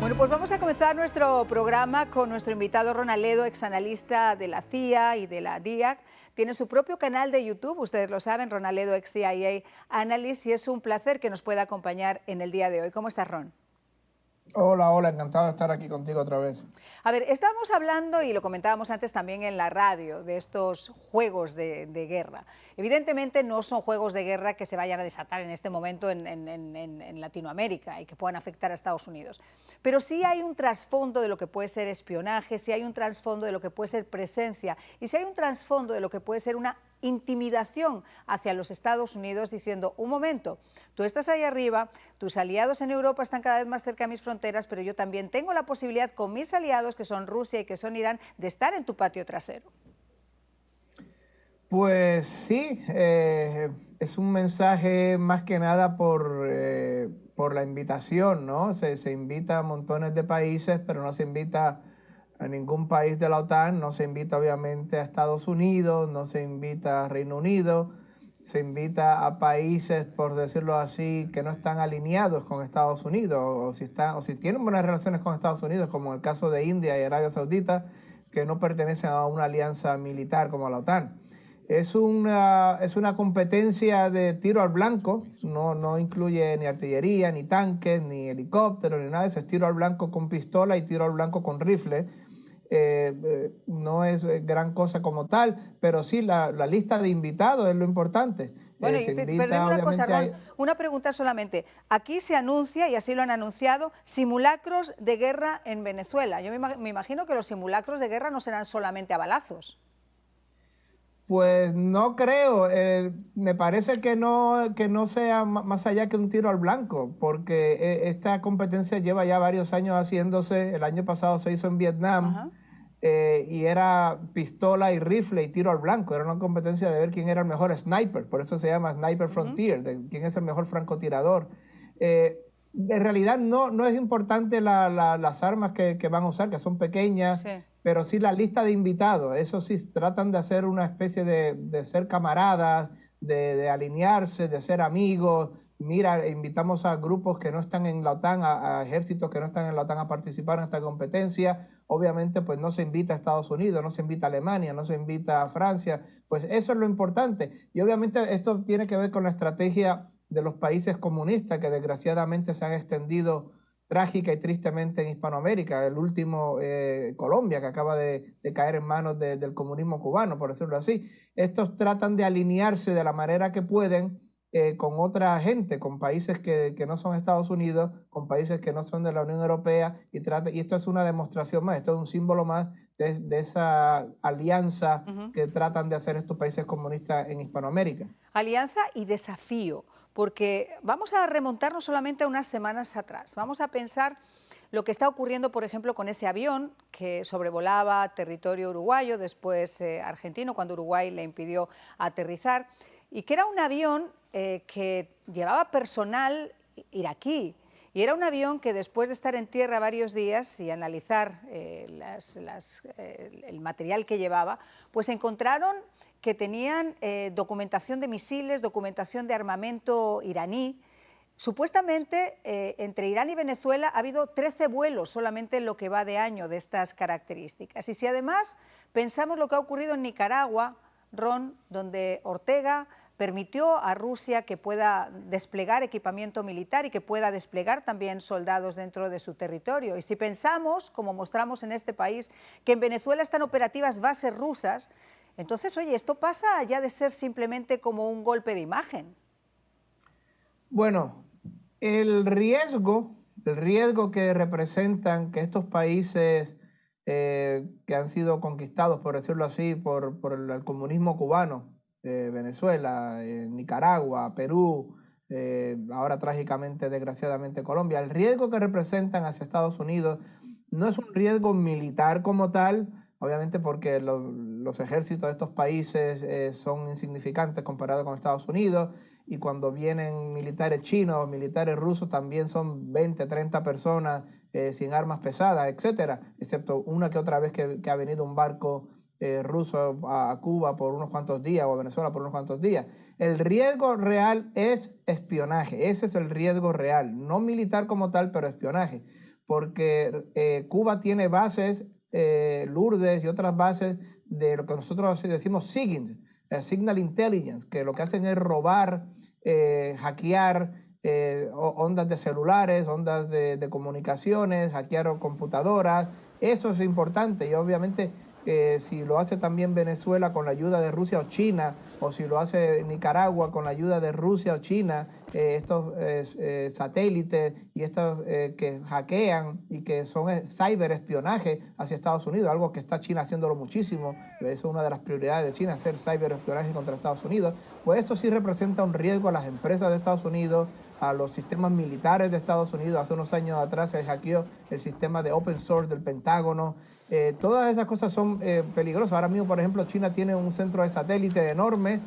Bueno, pues vamos a comenzar nuestro programa con nuestro invitado Ron Aledo, exanalista de la CIA y de la DIAC. Tiene su propio canal de YouTube, ustedes lo saben, Ron Aledo, ex-CIA Analyst, y es un placer que nos pueda acompañar en el día de hoy. ¿Cómo estás, Ron? Hola, hola, encantado de estar aquí contigo otra vez. A ver, estábamos hablando, y lo comentábamos antes también en la radio, de estos juegos de guerra. Evidentemente no son juegos de guerra que se vayan a desatar en este momento en Latinoamérica y que puedan afectar a Estados Unidos. Pero sí hay un trasfondo de lo que puede ser espionaje, sí hay un trasfondo de lo que puede ser presencia y sí hay un trasfondo de lo que puede ser una intimidación hacia los Estados Unidos diciendo, un momento, tú estás ahí arriba, tus aliados en Europa están cada vez más cerca de mis fronteras, pero yo también tengo la posibilidad con mis aliados, que son Rusia y que son Irán, de estar en tu patio trasero. Pues sí, es un mensaje más que nada por la invitación, ¿no? Se invita a montones de países, pero no se invita a ningún país de la OTAN, no se invita obviamente a Estados Unidos, no se invita a Reino Unido, se invita a países, por decirlo así, que no están alineados con Estados Unidos, o si tienen buenas relaciones con Estados Unidos, como en el caso de India y Arabia Saudita, que no pertenecen a una alianza militar como la OTAN. Es una competencia de tiro al blanco, no incluye ni artillería, ni tanques, ni helicópteros, ni nada de eso, es tiro al blanco con pistola y tiro al blanco con rifle. No es gran cosa como tal, pero sí la lista de invitados es lo importante. Bueno, Se pero dime invita una cosa, obviamente Ron, a... una pregunta solamente. Aquí se anuncia, y así lo han anunciado, simulacros de guerra en Venezuela. Yo me imagino que los simulacros de guerra no serán solamente a balazos. Pues no creo, me parece que no sea más allá que un tiro al blanco, porque esta competencia lleva ya varios años haciéndose, el año pasado se hizo en Vietnam, Ajá. y era pistola y rifle y tiro al blanco, era una competencia de ver quién era el mejor sniper, por eso se llama Sniper Frontier, de quién es el mejor francotirador. En realidad no es importante las armas que van a usar, que son pequeñas, Sí. pero sí la lista de invitados, eso sí, tratan de hacer una especie de ser camaradas, de alinearse, de ser amigos. Mira, invitamos a grupos que no están en la OTAN, a ejércitos que no están en la OTAN a participar en esta competencia. Obviamente, pues no se invita a Estados Unidos, no se invita a Alemania, no se invita a Francia. Pues eso es lo importante. Y obviamente esto tiene que ver con la estrategia de los países comunistas que desgraciadamente se han extendido trágica y tristemente en Hispanoamérica, el último Colombia, que acaba de caer en manos del comunismo cubano, por decirlo así. Estos tratan de alinearse de la manera que pueden con otra gente, con países que no son Estados Unidos, con países que no son de la Unión Europea, y esto es una demostración más, esto es un símbolo más de esa alianza que tratan de hacer estos países comunistas en Hispanoamérica. Alianza y desafío, porque vamos a remontarnos solamente a unas semanas atrás. Vamos a pensar lo que está ocurriendo, por ejemplo, con ese avión que sobrevolaba territorio uruguayo, después argentino, cuando Uruguay le impidió aterrizar, y que era un avión que llevaba personal iraquí. Y era un avión que después de estar en tierra varios días y analizar el material que llevaba, pues encontraron que tenían documentación de misiles, documentación de armamento iraní. Supuestamente, entre Irán y Venezuela ha habido 13 vuelos solamente en lo que va de año de estas características. Y si además pensamos lo que ha ocurrido en Nicaragua, Ron, donde Ortega permitió a Rusia que pueda desplegar equipamiento militar y que pueda desplegar también soldados dentro de su territorio. Y si pensamos, como mostramos en este país, que en Venezuela están operativas bases rusas, entonces, oye, esto pasa ya de ser simplemente como un golpe de imagen. Bueno, el riesgo que representan que estos países que han sido conquistados, por decirlo así, por el comunismo cubano, Venezuela, Nicaragua, Perú, ahora trágicamente, desgraciadamente Colombia, el riesgo que representan hacia Estados Unidos no es un riesgo militar como tal, obviamente porque los ejércitos de estos países son insignificantes comparados con Estados Unidos, y cuando vienen militares chinos o militares rusos también son 20, 30 personas sin armas pesadas, etcétera, excepto una que otra vez que ha venido un barco ruso a Cuba por unos cuantos días o a Venezuela por unos cuantos días. El riesgo real es espionaje, ese es el riesgo real, no militar como tal, pero espionaje. porque Cuba tiene bases, Lourdes y otras bases de lo que nosotros decimos SIGINT, Signal Intelligence, que lo que hacen es robar, hackear ondas de celulares, ondas de comunicaciones, hackear computadoras. Eso es importante y obviamente si lo hace también Venezuela con la ayuda de Rusia o China, o si lo hace Nicaragua con la ayuda de Rusia o China, estos satélites y estos que hackean y que son ciberespionaje hacia Estados Unidos, algo que está China haciéndolo muchísimo, es una de las prioridades de China, hacer ciberespionaje contra Estados Unidos, pues esto sí representa un riesgo a las empresas de Estados Unidos, a los sistemas militares de Estados Unidos. Hace unos años atrás se hackeó el sistema de open source del Pentágono. Todas esas cosas son peligrosas. Ahora mismo, por ejemplo, China tiene un centro de satélite enorme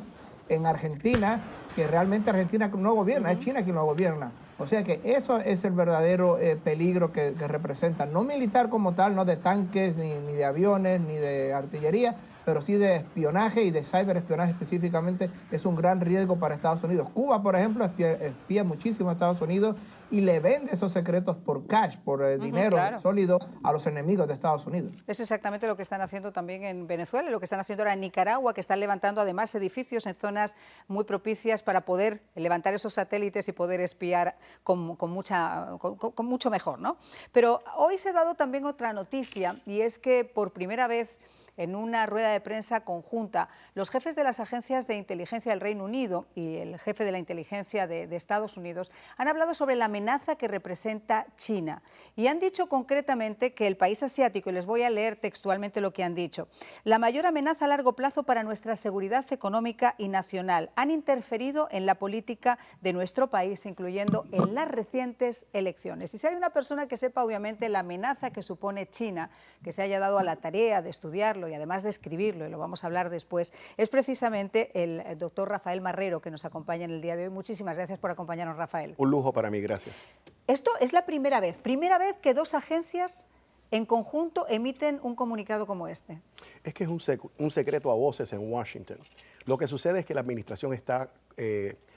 en Argentina, que realmente Argentina no gobierna, es China quien lo gobierna. O sea que eso es el verdadero peligro que representa, no militar como tal, no de tanques, ni de aviones, ni de artillería, pero sí de espionaje y de ciberespionaje específicamente, es un gran riesgo para Estados Unidos. Cuba, por ejemplo, espía muchísimo a Estados Unidos y le vende esos secretos por cash, por dinero sólido a los enemigos de Estados Unidos. Es exactamente lo que están haciendo también en Venezuela, lo que están haciendo ahora en Nicaragua, que están levantando además edificios en zonas muy propicias para poder levantar esos satélites y poder espiar con mucho mejor, ¿no? Pero hoy se ha dado también otra noticia, y es que por primera vez en una rueda de prensa conjunta, los jefes de las agencias de inteligencia del Reino Unido y el jefe de la inteligencia de Estados Unidos han hablado sobre la amenaza que representa China y han dicho concretamente que el país asiático, y les voy a leer textualmente lo que han dicho, la mayor amenaza a largo plazo para nuestra seguridad económica y nacional, han interferido en la política de nuestro país, incluyendo en las recientes elecciones. Y si hay una persona que sepa obviamente la amenaza que supone China, que se haya dado a la tarea de estudiarlo y además de escribirlo, y lo vamos a hablar después, es precisamente el doctor Rafael Marrero, que nos acompaña en el día de hoy. Muchísimas gracias por acompañarnos, Rafael. Un lujo para mí, gracias. Esto es la primera vez que dos agencias en conjunto emiten un comunicado como este. Es que es un secreto a voces en Washington. Lo que sucede es que la administración está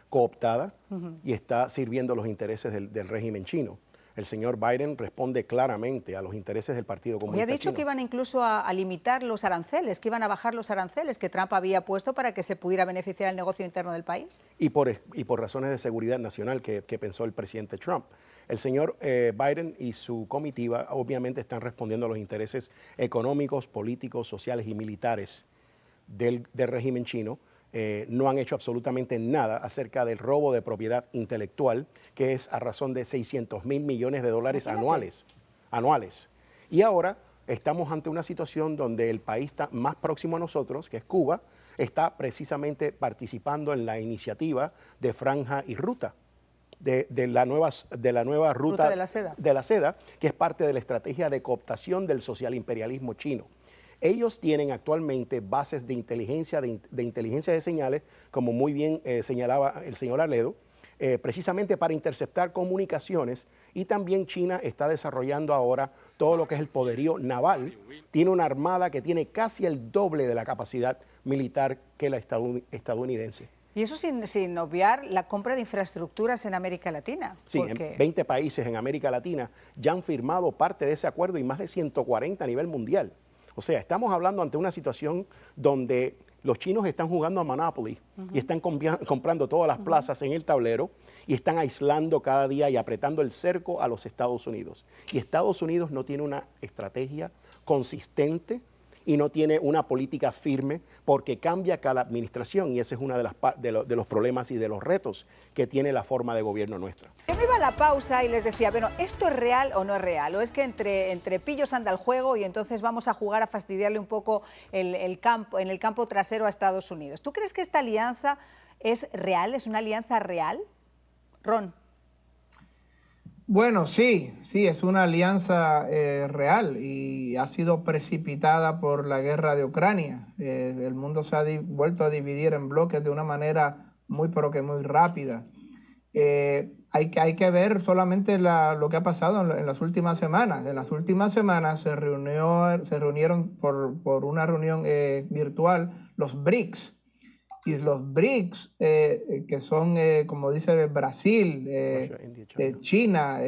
cooptada y está sirviendo los intereses del régimen chino. El señor Biden responde claramente a los intereses del Partido Comunista Chino. Y ha dicho que iban incluso a limitar los aranceles, que iban a bajar los aranceles que Trump había puesto para que se pudiera beneficiar el negocio interno del país. Y por razones de seguridad nacional que pensó el presidente Trump. El señor Biden y su comitiva obviamente están respondiendo a los intereses económicos, políticos, sociales y militares del régimen chino. No han hecho absolutamente nada acerca del robo de propiedad intelectual, que es a razón de $600 mil millones anuales. Y ahora estamos ante una situación donde el país más próximo a nosotros, que es Cuba, está precisamente participando en la iniciativa de Franja y Ruta, de la nueva ruta de la seda, que es parte de la estrategia de cooptación del socialimperialismo chino. Ellos tienen actualmente bases de inteligencia de señales, como muy bien señalaba el señor Aledo, precisamente para interceptar comunicaciones, y también China está desarrollando ahora todo lo que es el poderío naval. Tiene una armada que tiene casi el doble de la capacidad militar que la estadounidense. Y eso sin obviar la compra de infraestructuras en América Latina. Sí, porque en 20 países en América Latina ya han firmado parte de ese acuerdo y más de 140 a nivel mundial. O sea, estamos hablando ante una situación donde los chinos están jugando a Monopoly y están comprando todas las plazas en el tablero y están aislando cada día y apretando el cerco a los Estados Unidos. Y Estados Unidos no tiene una estrategia consistente y no tiene una política firme porque cambia cada administración, y ese es uno de los problemas y de los retos que tiene la forma de gobierno nuestra. Yo me iba a la pausa y les decía, bueno, ¿esto es real o no es real? ¿O es que entre pillos anda el juego y entonces vamos a jugar a fastidiarle un poco en el campo trasero a Estados Unidos? ¿Tú crees que esta alianza es real, es una alianza real? Ron. Bueno, sí, es una alianza real y ha sido precipitada por la guerra de Ucrania. El mundo se ha vuelto a dividir en bloques de una manera muy rápida. Hay que ver solamente lo que ha pasado en las últimas semanas. En las últimas semanas se reunieron por una reunión virtual los BRICS, Y los BRICS, que son, como dice Brasil, Russia, India, China. China,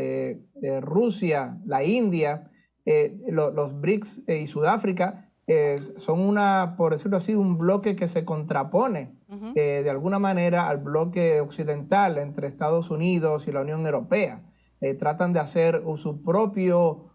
Rusia, la India, los BRICS y Sudáfrica, son por decirlo así, un bloque que se contrapone de alguna manera al bloque occidental entre Estados Unidos y la Unión Europea. Tratan de hacer su propio,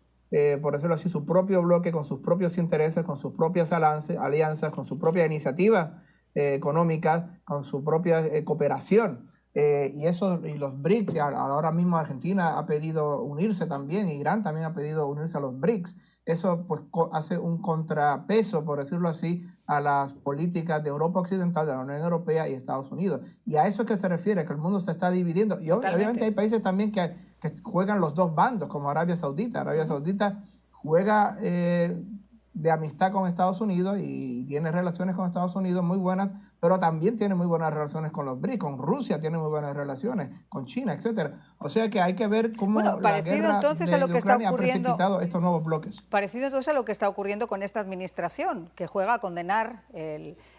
por decirlo así, su propio bloque con sus propios intereses, con sus propias alianzas, con su propia iniciativa económicas, con su propia cooperación. Y los BRICS, ahora mismo Argentina ha pedido unirse también, Irán también ha pedido unirse a los BRICS. Eso pues hace un contrapeso, por decirlo así, a las políticas de Europa Occidental, de la Unión Europea y Estados Unidos. Y a eso es que se refiere, que el mundo se está dividiendo. Y obviamente hay países también que juegan los dos bandos, como Arabia Saudita. Arabia Saudita juega de amistad con Estados Unidos y tiene relaciones con Estados Unidos muy buenas, pero también tiene muy buenas relaciones con los BRICS, con Rusia tiene muy buenas relaciones, con China, etcétera. O sea que hay que ver cómo la guerra entonces a lo que está Ucrania ha precipitado estos nuevos bloques. Parecido entonces a lo que está ocurriendo con esta administración, que juega a condenar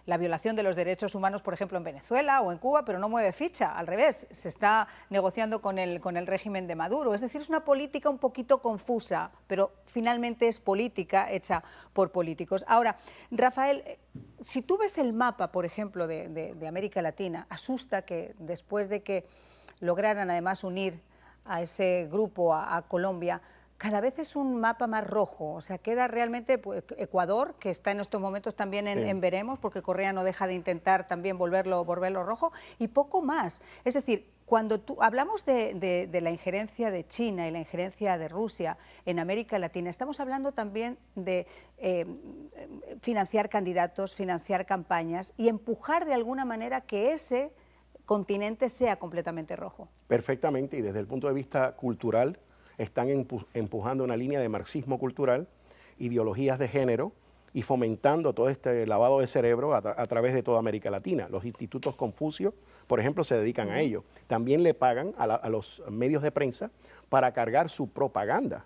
la violación de los derechos humanos, por ejemplo, en Venezuela o en Cuba, pero no mueve ficha, al revés, se está negociando con el régimen de Maduro. Es decir, es una política un poquito confusa, pero finalmente es política hecha por políticos. Ahora, Rafael, si tú ves el mapa, por ejemplo, de América Latina, asusta que después de que lograran además unir a ese grupo, a Colombia, cada vez es un mapa más rojo, o sea, queda realmente pues, Ecuador, que está en estos momentos también en veremos, porque Correa no deja de intentar también volverlo rojo, y poco más. Es decir, cuando hablamos de la injerencia de China y la injerencia de Rusia en América Latina, estamos hablando también de financiar candidatos, financiar campañas y empujar de alguna manera que ese continente sea completamente rojo. Perfectamente, y desde el punto de vista cultural, están empujando una línea de marxismo cultural, ideologías de género y fomentando todo este lavado de cerebro a través de toda América Latina. Los institutos Confucio, por ejemplo, se dedican a ello. También le pagan a los medios de prensa para cargar su propaganda.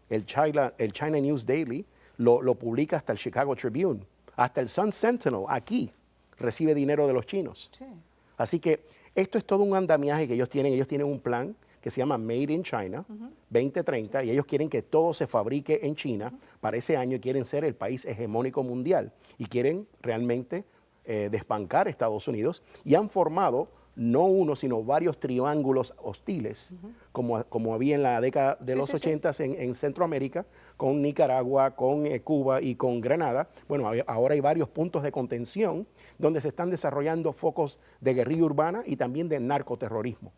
El China News Daily lo publica hasta el Chicago Tribune, hasta el Sun Sentinel, aquí, recibe dinero de los chinos. Sí. Así que esto es todo un andamiaje que ellos tienen un plan que se llama Made in China 2030, y ellos quieren que todo se fabrique en China para ese año, y quieren ser el país hegemónico mundial y quieren realmente desbancar a Estados Unidos, y han formado no uno, sino varios triángulos hostiles, como había en la década de los 80 en Centroamérica, con Nicaragua, con Cuba y con Granada. Bueno, ahora hay varios puntos de contención donde se están desarrollando focos de guerrilla urbana y también de narcoterrorismo.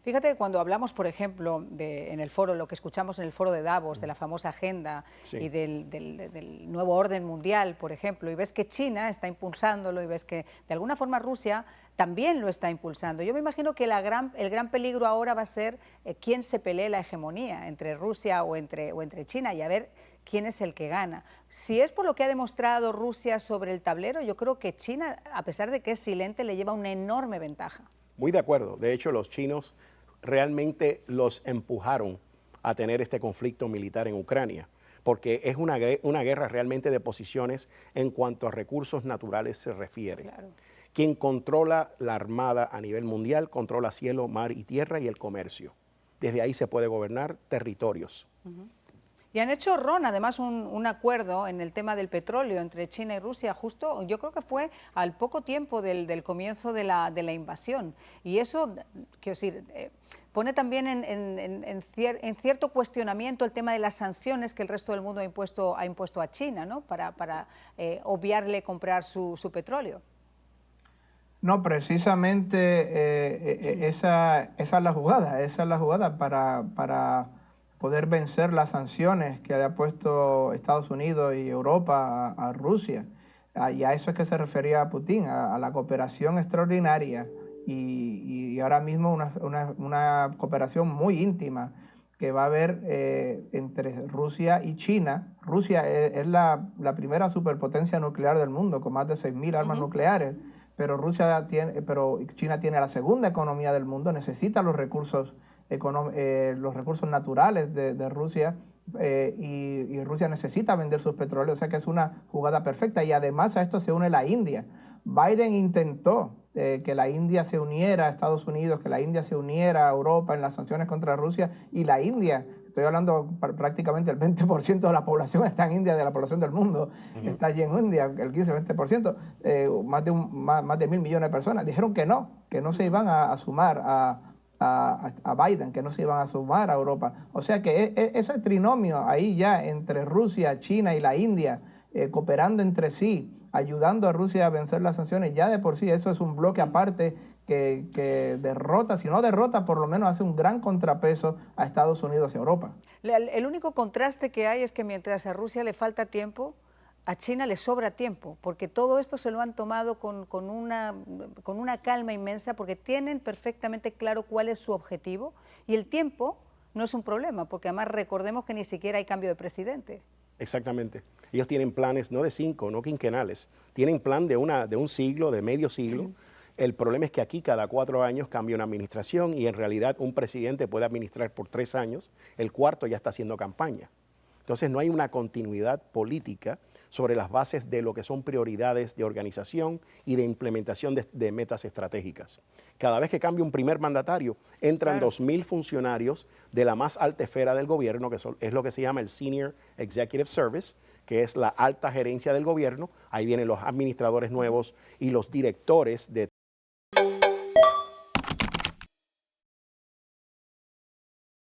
Fíjate que cuando hablamos, por ejemplo, en el foro, lo que escuchamos en el foro de Davos, de la famosa agenda y del nuevo orden mundial, por ejemplo, y ves que China está impulsándolo y ves que de alguna forma Rusia también lo está impulsando. Yo me imagino que el gran peligro ahora va a ser quién se pelee la hegemonía, entre Rusia o entre China, y a ver quién es el que gana. Si es por lo que ha demostrado Rusia sobre el tablero, yo creo que China, a pesar de que es silente, le lleva una enorme ventaja. Muy de acuerdo. De hecho, los chinos realmente los empujaron a tener este conflicto militar en Ucrania, porque es una guerra realmente de posiciones en cuanto a recursos naturales se refiere. Claro. Quien controla la armada a nivel mundial controla cielo, mar y tierra y el comercio. Desde ahí se puede gobernar territorios. Y han hecho, Ron, además un acuerdo en el tema del petróleo entre China y Rusia, justo yo creo que fue al poco tiempo del comienzo de la invasión. Y eso, quiero decir, pone también en cierto cuestionamiento el tema de las sanciones que el resto del mundo ha impuesto a China, ¿no? para obviarle comprar su petróleo. No, precisamente esa es la jugada, para poder vencer las sanciones que había puesto Estados Unidos y Europa a Rusia. Y a eso es que se refería Putin, a la cooperación extraordinaria y ahora mismo una cooperación muy íntima que va a haber entre Rusia y China. Rusia es la primera superpotencia nuclear del mundo, con más de 6.000 armas nucleares. Pero China tiene la segunda economía del mundo, necesita los recursos naturales de Rusia, y Rusia necesita vender sus petróleos, o sea que es una jugada perfecta. Y además a esto se une la India, Biden intentó que la India se uniera a Estados Unidos, que la India se uniera a Europa en las sanciones contra Rusia, y la India, estoy hablando prácticamente el 20% de la población está en India, de la población del mundo, está allí en India, el 15-20%, más de 1.000 millones de personas, dijeron que no se iban a sumar a Biden, que no se iban a sumar a Europa. O sea que ese trinomio ahí ya entre Rusia, China y la India, cooperando entre sí, ayudando a Rusia a vencer las sanciones, ya de por sí eso es un bloque aparte que derrota, si no derrota, por lo menos hace un gran contrapeso a Estados Unidos y Europa. El único contraste que hay es que mientras a Rusia le falta tiempo, a China le sobra tiempo, porque todo esto se lo han tomado con una calma inmensa, porque tienen perfectamente claro cuál es su objetivo, y el tiempo no es un problema, porque además recordemos que ni siquiera hay cambio de presidente. Exactamente. Ellos tienen planes no de 5, no quinquenales, tienen plan de un siglo, de medio siglo. El problema es que aquí cada 4 años cambia una administración y en realidad un presidente puede administrar por 3 años, el cuarto ya está haciendo campaña. Entonces no hay una continuidad política sobre las bases de lo que son prioridades de organización y de implementación de metas estratégicas. Cada vez que cambia un primer mandatario, entran 2.000 funcionarios de la más alta esfera del gobierno, que es lo que se llama el Senior Executive Service, que es la alta gerencia del gobierno. Ahí vienen los administradores nuevos y los directores de